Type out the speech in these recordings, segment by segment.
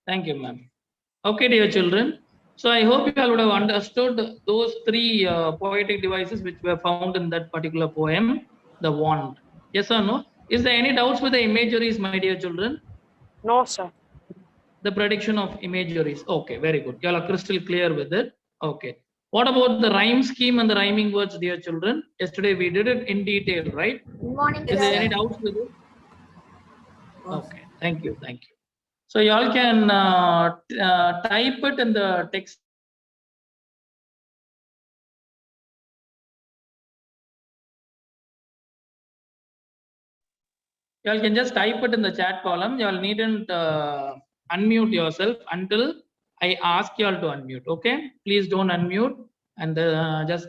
Thank you, ma'am. Okay, dear children. So I hope you all would have understood those three poetic devices which were found in that particular poem, the wand. Yes or no? Is there any doubts with the imageries, my dear children? No, sir. The prediction of imageries. Okay, very good. You all are crystal clear with it. Okay. What about the rhyme scheme and the rhyming words, dear children? Yesterday we did it in detail, right? Good morning, Is there any sir. doubts with it? Okay, thank you, thank you. So y'all can type it in the text box or else you can just write it in the chat column. Y'all can just type it in the chat column. Y'all needn't unmute yourself until I ask y'all to unmute. Okay, please don't unmute and just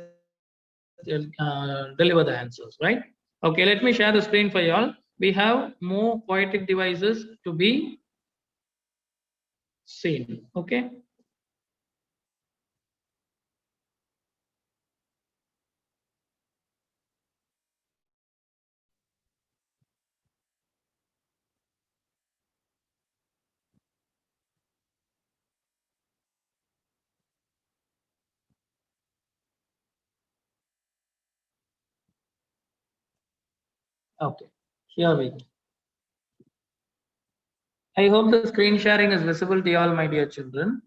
deliver the answers, right? Okay, let me share the screen for y'all. We have more poetic devices to be seen. Okay. Okay, here we go. I hope the screen sharing is visible to all, my dear children.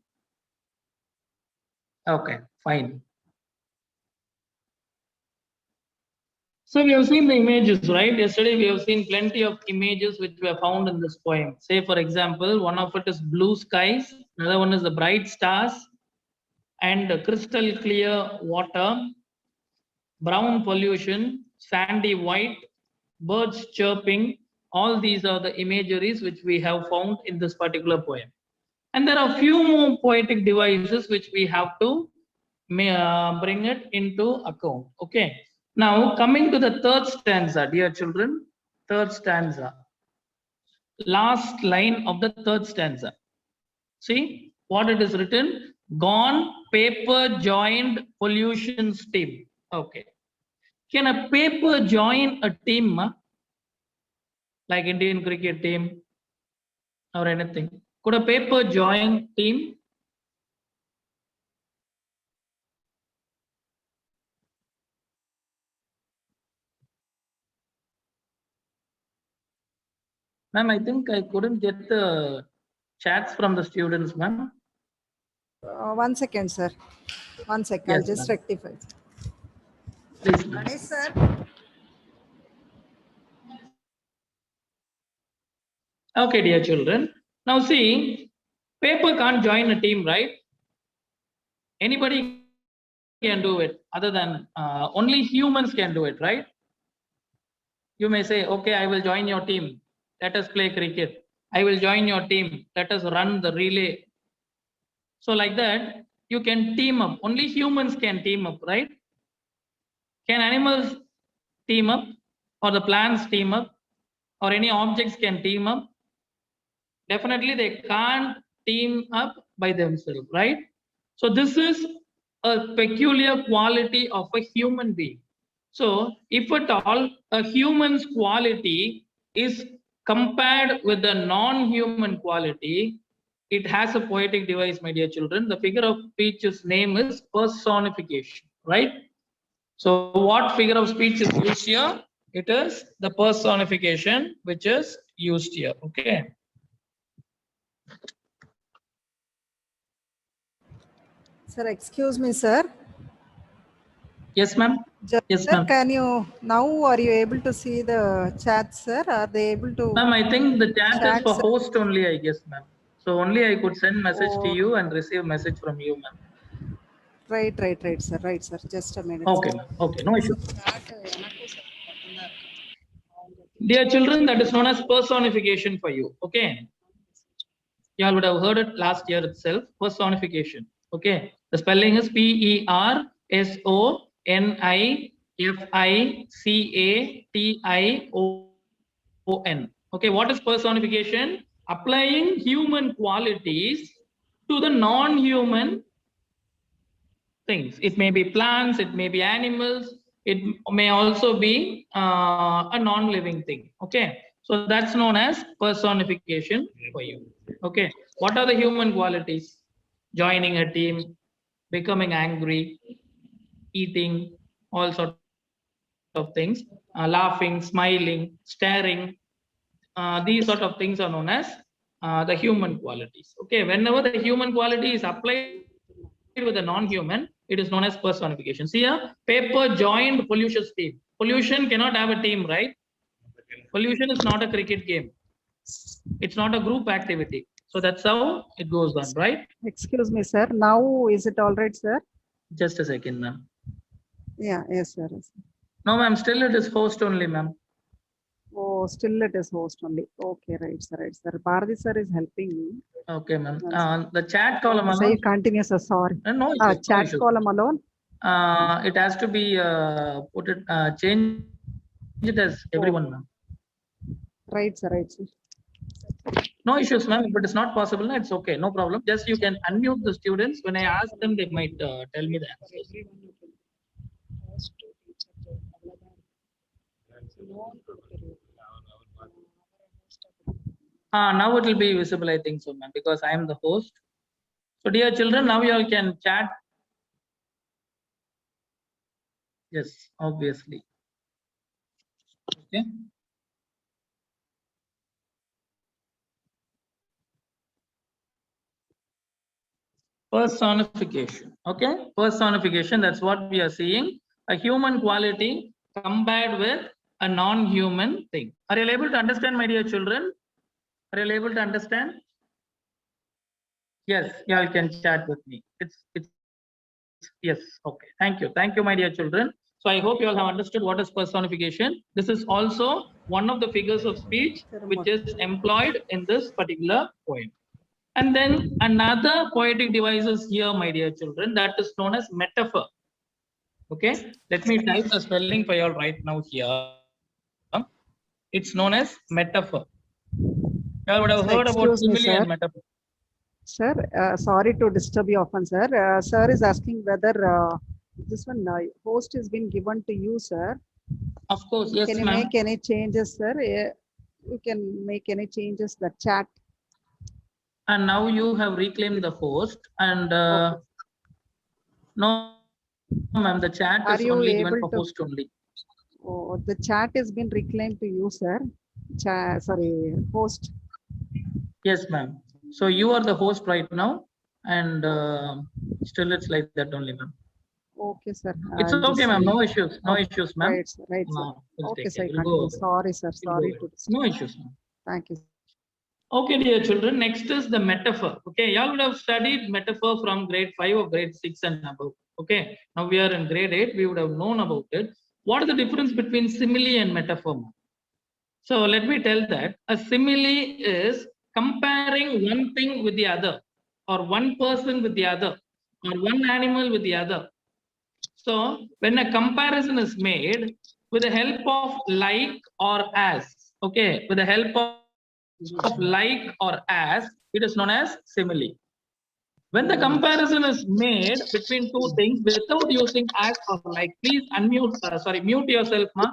Okay, fine. So we have seen the images, right? Yesterday we have seen plenty of images which were found in this poem. Say, for example, one of it is blue skies, another one is the bright stars, and crystal clear water, brown pollution, sandy white, birds chirping. All these are the imageries which we have found in this particular poem. And there are few more poetic devices which we have to bring it into account. Okay. Now coming to the third stanza, dear children, third stanza, last line of the third stanza. See what it is written: gone paper joined pollution's team. Okay. Can a paper join a team like Indian cricket team or anything? Could a paper join team? Ma'am, I think I couldn't get the chats from the students, ma'am. 1 second, sir. 1 sec. I'll Yes, just ma'am. rectify. Please, ma'am. Ganesh, sir. Okay, dear children. Now see, paper can't join a team, right? Anybody can do it other than only humans can do it, right? You may say, okay, I will join your team. Let us play cricket. I will join your team. Let us run the relay. So like that, you can team up. Only humans can team up, right? Can animals team up, or the plants team up, or any objects can team up? Definitely they can't team up by themselves, right? So this is a peculiar quality of a human being. So if at all a human's quality is compared with the non-human quality, it has a poetic device, my dear children. The figure of speech's name is personification, right? So what figure of speech is used here? It is the personification which is used here. Okay. Sir, excuse me, sir. Yes, ma'am. Yes, Sir, ma'am. can you now are you able to see the chat, sir? Are they able to? Ma'am, I think the chat is for sir? host only, I guess, ma'am. So only I could send message to Oh, you and receive message from you, ma'am. right, sir. Right, sir. Just a minute. Okay, Sir. ma'am. Okay, no issue. Chat, எனக்கு sir மட்டும்தான் இருக்கு. Dear children, that is known as personification for you. Okay. You all would have heard it last year itself. Personification. Okay. The spelling is PERSONIFICATION. Okay. What is personification? Applying human qualities to the non-human things. It may be plants, it may be animals, it may also be a non-living thing. Okay. So that's known as personification for you. Okay. What are the human qualities? Joining a team, becoming angry, eating, all sort of things, laughing, smiling, staring. These sort of things are known as the human qualities. Okay. Whenever the human quality is applied with a non-human, it is known as personification. See here, paper joined pollution team. Pollution cannot have a team, right? Pollution is not a cricket game. It's not a group activity. So that's how it goes on, right? Excuse me, sir. Now is it all right, sir? Just a second, ma'am. Yeah, yes, sir. Yes. No, ma'am, still it is host only, ma'am. Oh, still it is host only. Okay, right, sir. Right, sir. Bharati sir is helping me. Okay, ma'am. The chat column Say alone. continue, sir. Sorry. No issues, no Chat issues. column alone. It has to be change it as everyone, ma'am. Right, sir. Right, sir. No issues, ma'am. If it is not possible, it's okay. No problem. Just you can unmute the students. When I ask them, they might tell me the answers. Now it will be visible, I think so, ma'am, because I am the host. So, dear children, now you all can chat. Yes, obviously. Okay. Personification. Okay. Personification. That's what we are seeing. A human quality compared with a non-human thing. Are you able to understand, my dear children? Are you able to understand? Yes, you all can chat with me. It's yes. Okay. Thank you. Thank you, my dear children. So I hope you all have understood what is personification. This is also one of the figures of speech which is employed in this particular poem. And then another poetic device is here, my dear children, that is known as metaphor. Okay, let me type the spelling for you all right now here. It's known as metaphor. You all would have heard about simile and metaphor. Sir, sorry to disturb you often, sir. Sir is asking whether this one host has been given to you, sir. Of course, yes, can you ma'am. make any changes, sir? You can make any changes, the chat. And now you have reclaimed the host, and Okay. no, ma'am, the chat Are is you only given able for host only. Oh, the chat has been reclaimed to you, sir. Sorry, host. Yes, ma'am. So you are the host right now, and still it's like that only, ma'am. Okay, sir. It's okay, ma'am. No issues. No issues, ma'am. Right, sir. Right, sir. We'll Okay, sir. we'll go. Sorry, sir. Sorry to disturb. No issues, ma'am. Thank you. Okay, dear children. Next is the metaphor. Okay, y'all would have studied metaphor from grade 5 or grade 6 and above. Okay, now we are in grade 8. We would have known about it. What is the difference between simile and metaphor? So let me tell that a simile is comparing one thing with the other, or one person with the other, or one animal with the other. So when a comparison is made with the help of like or as, okay, with the help of like or as, it is known as simile. When the comparison is made between two things without using as or like, please unmute, mute yourself, ma.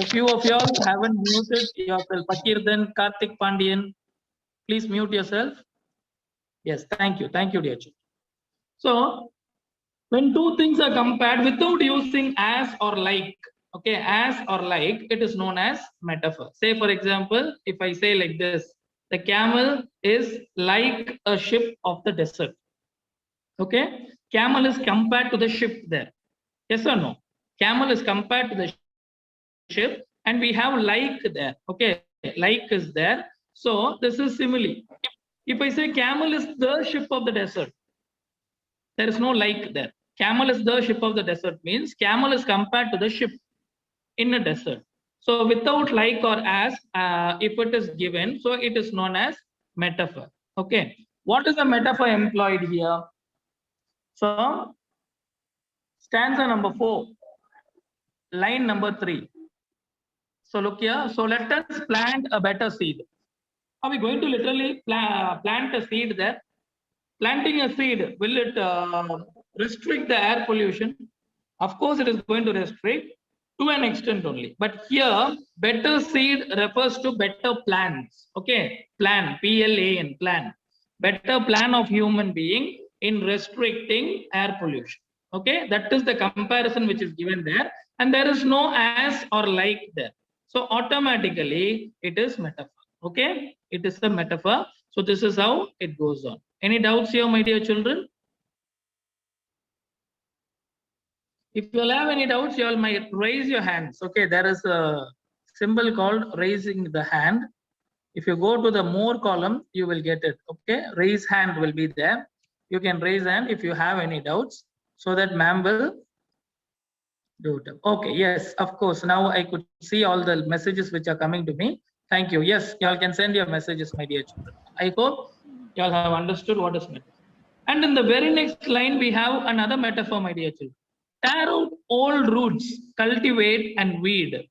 A few of y'all haven't muted yourself. Pakirdan, Karthik Pandian, please mute yourself. Yes, thank you. Thank you, dear children. So when two things are compared without using as or like, okay, as or like, it is known as metaphor. Say, for example, if I say like this, the camel is like a ship of the desert. Okay, camel is compared to the ship there. Yes or no? Camel is compared to the ship, and we have like there. Okay, like is there. So this is simile. If I say camel is the ship of the desert, there is no like there. Camel is the ship of the desert means camel is compared to the ship in a desert. So without like or as, if it is given, so it is known as metaphor. Okay, what is the metaphor employed here? So stanza number 4, line number 3. So look here. So let us plant a better seed. Are we going to literally plant a seed there? Planting a seed, will it restrict the air pollution? Of course, it is going to restrict. to an extent only. But here, better seed refers to better plans. Okay, plan, PLAN, plan. Better plan of human being in restricting air pollution. Okay, that is the comparison which is given there, and there is no as or like there. So automatically it is metaphor. Okay, it is a metaphor. So this is how it goes on. Any doubts here, my dear children? If you all have any doubts, you all might raise your hands. Okay, there is a symbol called raising the hand. If you go to the more column, you will get it. Okay, raise hand will be there. You can raise hand if you have any doubts, so that ma'am will do it. Okay, yes, of course. Now I could see all the messages which are coming to me. Thank you. Yes, you all can send your messages, my dear children. I hope you all have understood what is metaphor. And in the very next line, we have another metaphor, my dear children. Tear out all roots, cultivate and weed.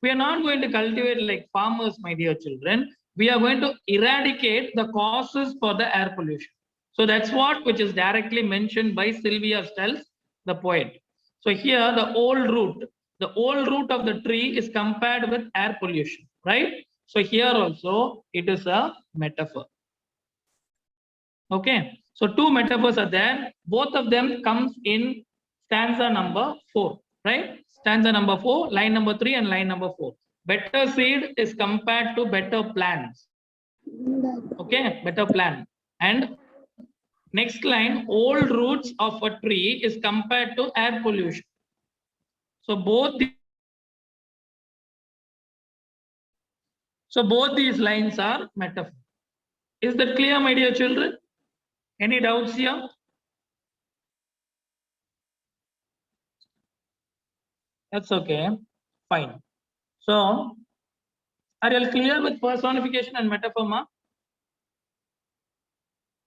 We are not going to cultivate like farmers, my dear children. We are going to eradicate the causes for the air pollution. So that's what which is directly mentioned by Sylvia Stelz, the poet. So here the old root of the tree is compared with air pollution, right? So here also it is a metaphor. Okay, so two metaphors are there. Both of them comes in stanza number 4, right? Stanza number 4, line number 3 and line number 4. Better seed is compared to better plans. Okay, better plan. And next line, old roots of a tree is compared to air pollution. So both these lines are metaphor. Is that clear, my dear children? Any doubts here? That's okay. Fine. So, are you all clear with personification and metaphor, ma?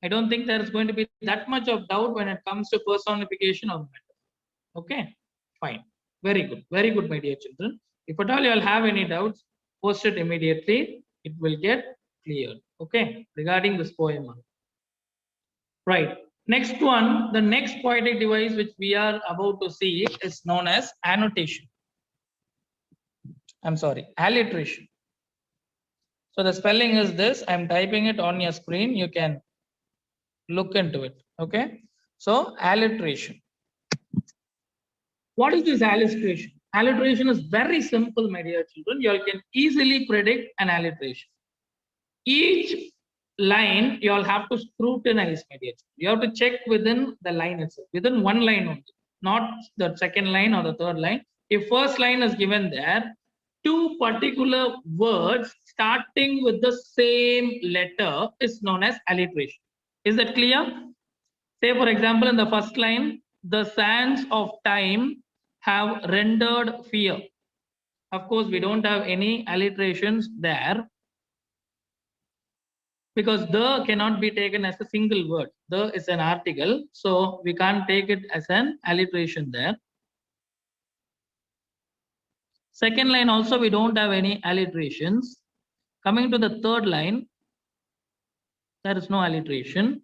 I don't think there is going to be that much of doubt when it comes to personification or metaphor. Okay, fine. Very good, my dear children. If at all you all have any doubts, post it immediately. It will get cleared. Okay, regarding this poem. Right. Next one, the next poetic device which we are about to see is known as annotation. I'm sorry, alliteration. So the spelling is this. I'm typing it on your screen. You can look into it. Okay. So alliteration. What is this alliteration? Alliteration is very simple, my dear children. You all can easily predict an alliteration. Each line you all have to scrutinize, my dear children. You have to check within the line itself, within one line only, not the second line or the third line. If first line is given there, two particular words starting with the same letter is known as alliteration. Is that clear? Say, for example, in the first line, the sands of time have rendered fear. Of course, we don't have any alliterations there because the cannot be taken as a single word. The is an article, so we can't take it as an alliteration there. Second line also, we don't have any alliterations. Coming to the third line, there is no alliteration.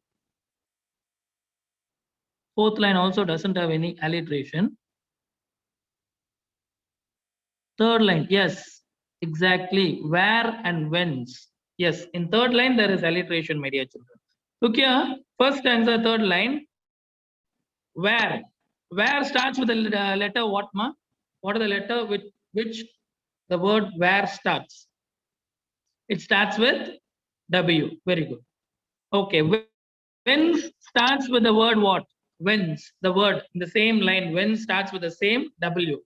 Fourth line also doesn't have any alliteration. Third line, yes, exactly. Where and whence. Yes, in third line there is alliteration, my dear children. Look here, first stanza, third line. Where? Where starts with the letter what, ma? What are the letter with which the word where starts? It starts with W. Very good. Okay. Whence starts with the word what? Whence. The word in the same line. Whence starts with the same W.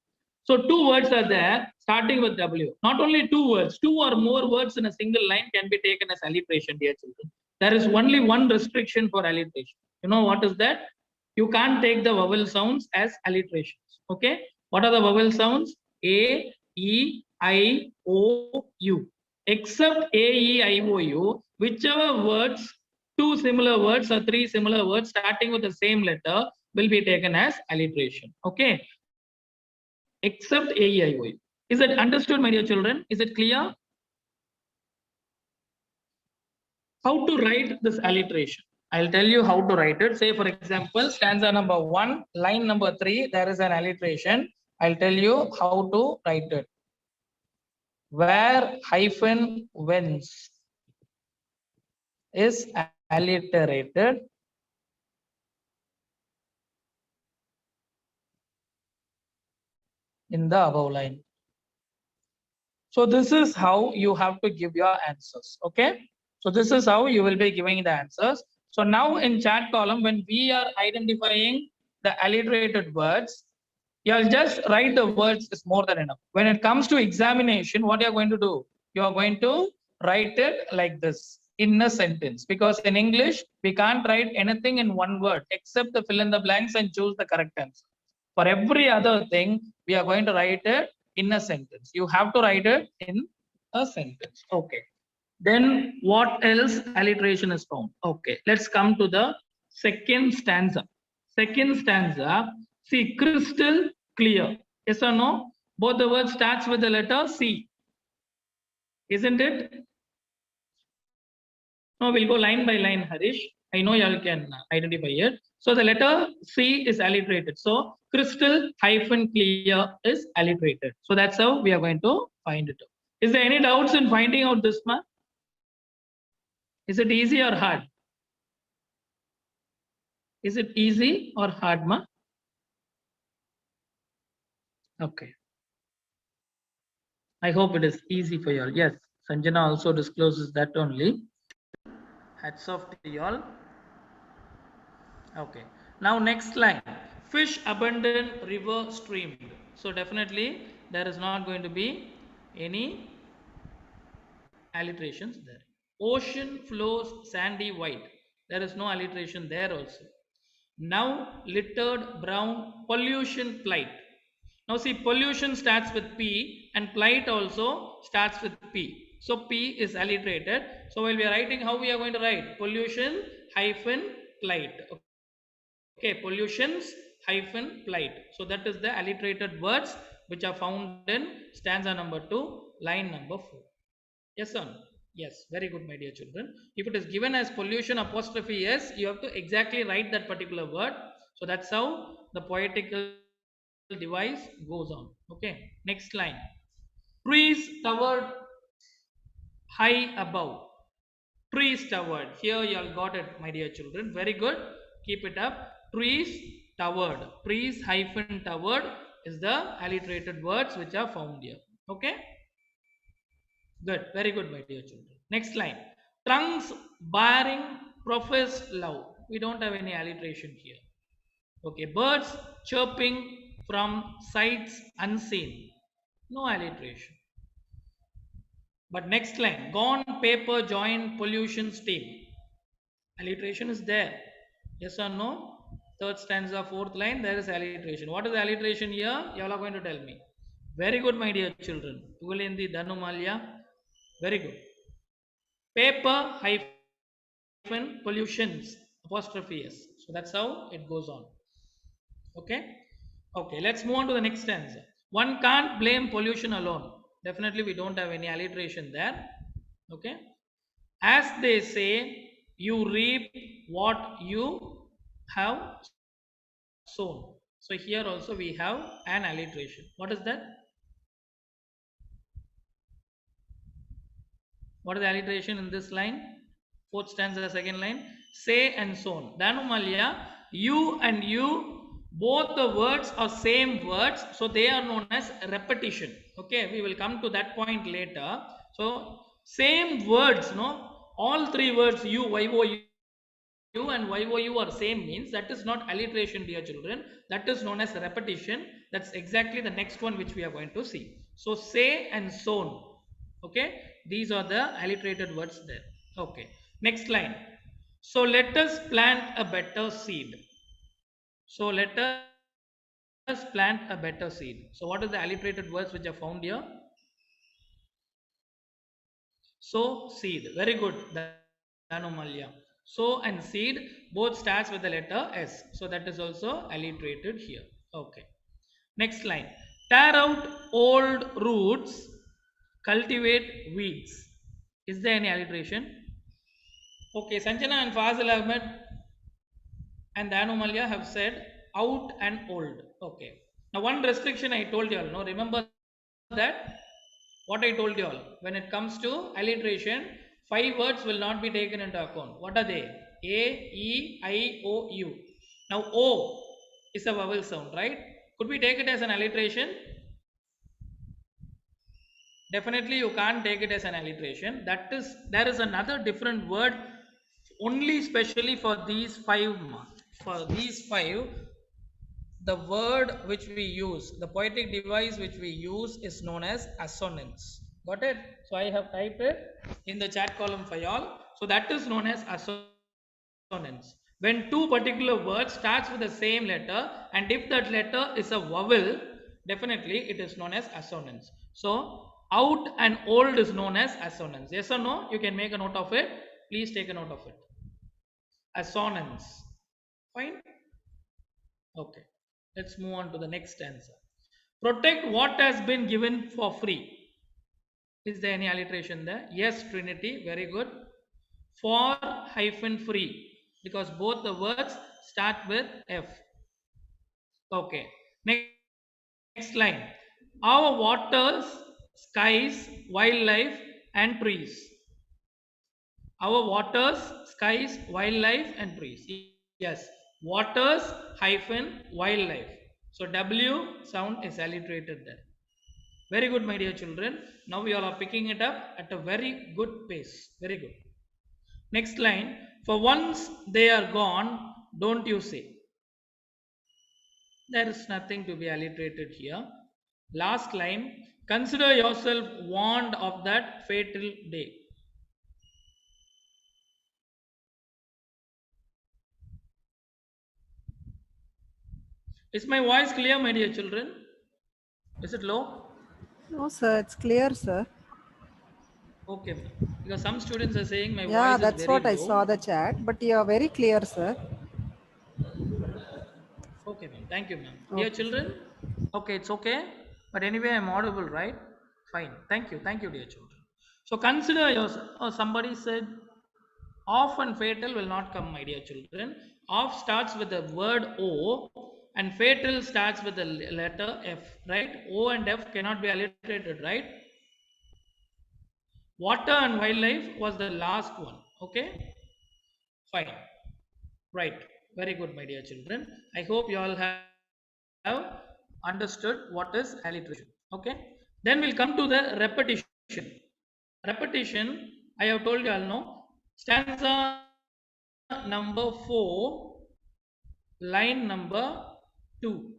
So two words are there starting with W. Not only two words, two or more words in a single line can be taken as alliteration, dear children. There is only one restriction for alliteration. You know what is that? You can't take the vowel sounds as alliterations. Okay. What are the vowel sounds? A, E, I, O, U. Except A, E, I, O, U, whichever words, two similar words or three similar words starting with the same letter will be taken as alliteration. Okay. Except A, E, I, O, U. Is it understood, my dear children? Is it clear? How to write this alliteration? I'll tell you how to write it. Say, for example, stanza number 1, line number 3, there is an alliteration. I'll tell you how to write it. Where hyphen whence is alliterated in the above line. So this is how you have to give your answers. Okay. So this is how you will be giving the answers. So now in chat column, when we are identifying the alliterated words, you'll just write the words is more than enough. When it comes to examination, what you're going to do? You are going to write it like this in a sentence, because in English, we can't write anything in one word except the fill in the blanks and choose the correct answer. For every other thing, we are going to write it in a sentence. You have to write it in a sentence. Okay. Then what else alliteration is found? Okay. Let's come to the second stanza. Second stanza, see, crystal clear. Yes or no? Both the words starts with the letter C. Isn't it? No, we'll go line by line, Harish. I know y'all can identify it. So the letter C is alliterated. So crystal hyphen clear is alliterated. So that's how we are going to find it out. Is there any doubts in finding out this, ma? Is it easy or hard? Is it easy or hard, ma? Okay. I hope it is easy for y'all. Yes, Sanjana also discloses that only. Hats off to y'all. Okay. Now next line. Fish abundant, river streamed. So definitely there is not going to be any alliterations there. Ocean flows sandy white. There is no alliteration there also. Now littered brown, pollution plight. Now see, pollution starts with P and plight also starts with P. So P is alliterated. So while we are writing, how we are going to write? Pollution hyphen plight. Okay, pollutions hyphen plight. So that is the alliterated words which are found in stanza number 2, line number 4. Yes, sir. Yes, very good, my dear children. If it is given as pollution apostrophe S, you have to exactly write that particular word. So that's how the poetical device goes on. Okay, next line. Trees towered high above. Trees towered. Here you all got it, my dear children. Very good. Keep it up. Trees towered. Trees hyphen towered is the alliterated words which are found here. Okay. Good. Very good, my dear children. Next line. Trunks bearing professed love. We don't have any alliteration here. Okay. Birds chirping from sights unseen. No alliteration. But next line. Gone paper joint pollution steam. Alliteration is there. Yes or no? Third stanza, fourth line, there is alliteration. What is the alliteration here? You all are going to tell me. Very good, my dear children. Pugalindi Dhanumalya. Very good. Paper hyphen pollutions apostrophe S. So that's how it goes on. Okay. Okay. Let's move on to the next stanza. One can't blame pollution alone. Definitely, we don't have any alliteration there. Okay. As they say, you reap what you have sown. So here also we have an alliteration. What is that? What is the alliteration in this line? Fourth stanza, second line. Say and sown. Dhanumalya, you and you, both the words are same words. So they are known as repetition. Okay, we will come to that point later. So same words, no? All three words you, you and YOU are same means that is not alliteration, dear children. That is known as repetition. That's exactly the next one which we are going to see. So say and sown. Okay, these are the alliterated words there. Okay, next line. So let us plant a better seed. So let us plant a better seed. So what is the alliterated words which are found here? So seed. Very good, Dhanumalya. So and seed both starts with the letter S. So that is also alliterated here. Okay. Next line. Tear out old roots, cultivate weeds. Is there any alliteration? Okay, Sanjana and Fazil Ahmed and Dhanumalya have said out and old. Okay. Now, one restriction I told you all, no, remember that what I told you all, when it comes to alliteration, 5 words will not be taken into account. What are they? A, E, I, O, U. Now, O is a vowel sound, right? Could we take it as an alliteration? Definitely, you can't take it as an alliteration. That is, there is another different word only specially for these 5 marks. For these 5, the word which we use, the poetic device which we use is known as assonance. Got it? So I have typed it in the chat column for y'all. So that is known as assonance. When two particular words starts with the same letter, and if that letter is a vowel, definitely it is known as assonance. So out and old is known as assonance. Yes or no? You can make a note of it. Please take a note of it. Assonance. Fine. Okay, let's move on to the next answer. Protect what has been given for free. Is there any alliteration there? Yes, Trinity, very good. For hyphen free, because both the words start with F. Okay, next line. Our waters, skies, wildlife, and trees. Our waters, skies, wildlife, and trees. Yes, waters hyphen wildlife. So W sound is alliterated there. Very good, my dear children. Now we all are picking it up at a very good pace. Very good. Next line. For once they are gone, don't you say. There is nothing to be alliterated here. Last line. Consider yourself warned of that fatal day. Is my voice clear, my dear children? Is it low? No, sir, it's clear, sir. Okay, ma'am. Because some students are saying my Yeah, voice is that's very what I saw low. the chat, but you are very clear, sir. Okay, ma'am. Thank you, ma'am. Dear Okay, sir. children, okay, it's okay. But anyway, I'm audible, right? Fine. Thank you. Thank you, dear children. So consider yourself. Oh, somebody said off and fatal will not come, my dear children. Off starts with the word O and fatal starts with the letter F, right? O and F cannot be alliterated, right? Water and wildlife was the last one. Okay, fine. Right. Very good, my dear children. I hope you all have understood what is alliteration. Okay. Then we'll come to the repetition. Repetition, I have told you all know. Stanza number 4, line number 2.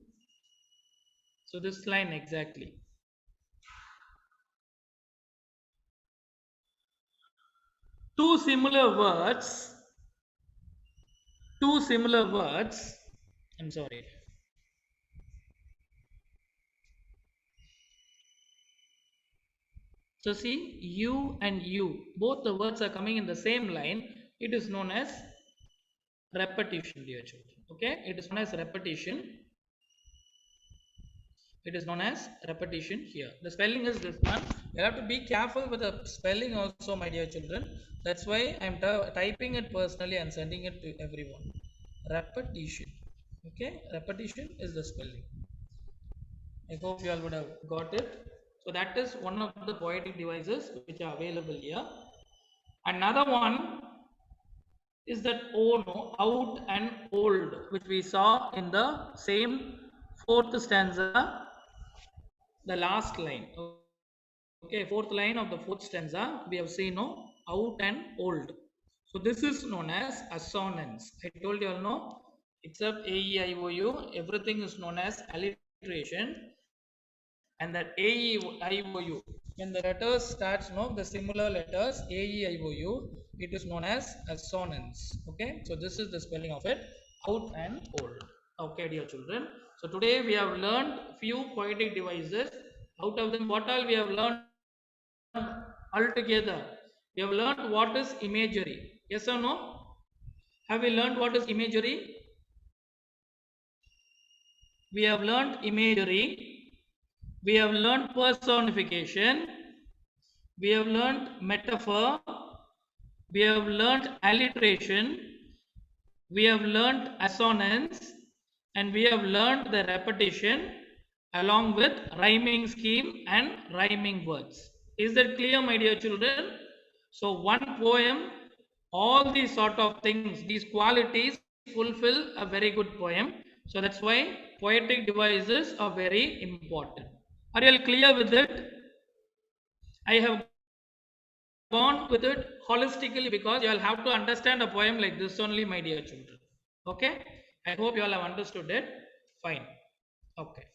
So this line exactly. Two similar words. I'm sorry. So see, you and you, both the words are coming in the same line. It is known as repetition, dear children. Okay, it is known as repetition. It is known as repetition here. The spelling is this one. You have to be careful with the spelling also, my dear children. That's why I'm typing it personally and sending it to everyone. Repetition. Okay, repetition is the spelling. I hope you all would have got it. So that is one of the poetic devices which are available here. Another one is that oh no, out and old, which we saw in the same 4th stanza, the last line. Okay, 4th line of the 4th stanza, we have seen no, out and old. So this is known as assonance. I told you all no, except A, E, I, O, U, everything is known as alliteration. And that A, E, I, O, U, when the letters starts no, the similar letters A, E, I, O, U, it is known as assonance. Okay, so this is the spelling of it, out and old. Okay, dear children. So today we have learned few poetic devices. Out of them, what all we have learned altogether? We have learned what is imagery. Yes or no? Have we learned what is imagery? We have learned imagery. We have learned personification. We have learned metaphor. We have learned alliteration. We have learned assonance. And we have learned the repetition. along with rhyming scheme and rhyming words. Is that clear, my dear children? So one poem, all these sort of things, these qualities fulfill a very good poem. So that's why poetic devices are very important. Are you all clear with it? I have gone with it holistically because you all have to understand a poem like this only, my dear children. Okay? I hope you all have understood it. Fine. Okay.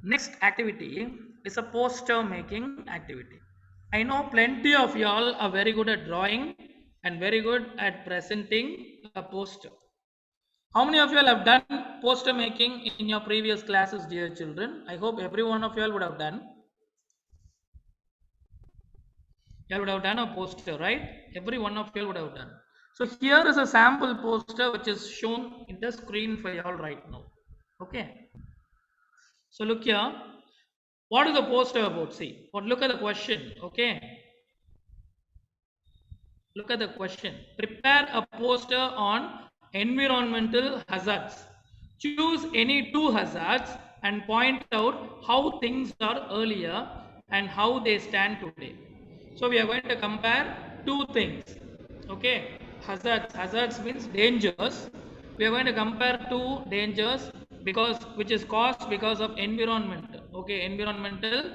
Next activity is a poster making activity. I know plenty of y'all are very good at drawing and very good at presenting a poster. How many of you all have done poster making in your previous classes, dear children? I hope every one of you all would have done. You all would have done a poster, right? Every one of you all would have done. So here is a sample poster which is shown in the screen for you all right now. Okay. So look here. What is the poster about? See, but look at the question. Okay. Look at the question. Prepare a poster on environmental hazards. Choose any two hazards and point out how things are earlier and how they stand today. So we are going to compare two things. Okay. Hazards means dangers. We are going to compare two dangers which is caused because of environmental. Okay, environmental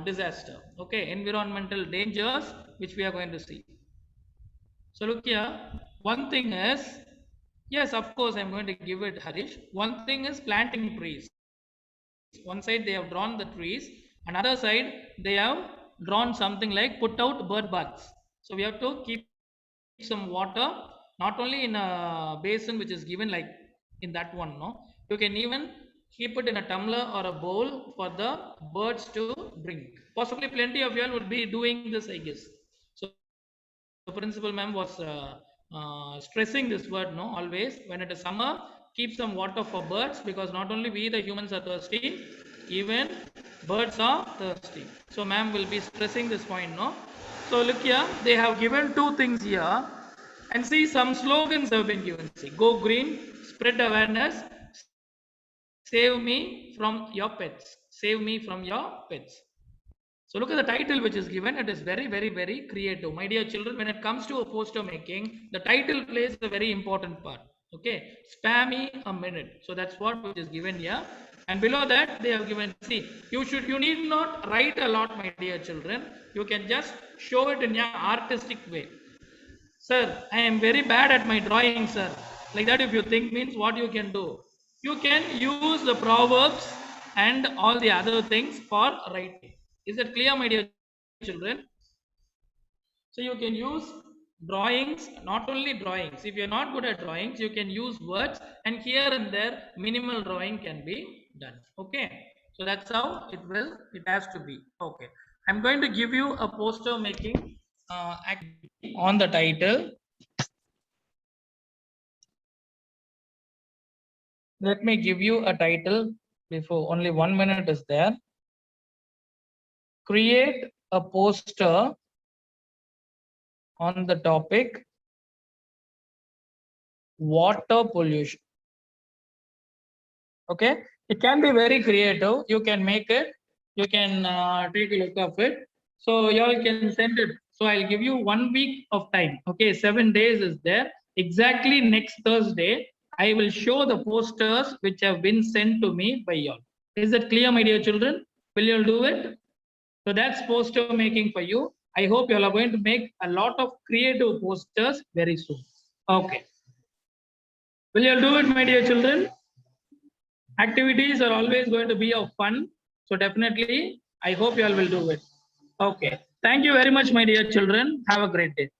disaster. Okay, environmental dangers which we are going to see. So look here, one thing is, yes, of course, I'm going to give it Harish. One thing is planting trees. One side they have drawn the trees, another side they have drawn something like put out bird baths. So we have to keep some water, not only in a basin which is given like in that one, no. You can even keep it in a tumbler or a bowl for the birds to drink. Possibly plenty of you all would be doing this, I guess. So the principal ma'am was stressing this word, no, always when it is summer, keep some water for birds because not only we the humans are thirsty, even birds are thirsty. So ma'am will be stressing this point, no. So look here, they have given two things here and see some slogans have been given. See, go green, spread awareness, save me from your pets, save me from your pets. So look at the title which is given. It is very, very, very creative. My dear children, when it comes to a poster making, the title plays a very important part. Okay, spare me a minute. So that's what which is given here. And below that, they have given, see, you need not write a lot, my dear children. You can just show it in your artistic way. Sir, I am very bad at my drawing, sir. Like that, if you think means what you can do. You can use the proverbs and all the other things for writing. Is that clear, my dear children? So you can use drawings, not only drawings. If you're not good at drawings, you can use words and here and there minimal drawing can be done. Okay. So that's how it has to be. Okay. I'm going to give you a poster making activity on the title. Let me give you a title before only 1 minute is there. Create a poster on the topic water pollution. Okay, it can be very creative. You can make it. You can take a look of it. So y'all can send it. So I'll give you 1 week of time. Okay, 7 days is there. Exactly next Thursday, I will show the posters which have been sent to me by y'all. Is that clear, my dear children? Will you all do it? So that's poster making for you. I hope you all are going to make a lot of creative posters very soon. Okay. Will you all do it, my dear children? Activities are always going to be of fun. So definitely, I hope you all will do it. Okay. Thank you very much, my dear children. Have a great day.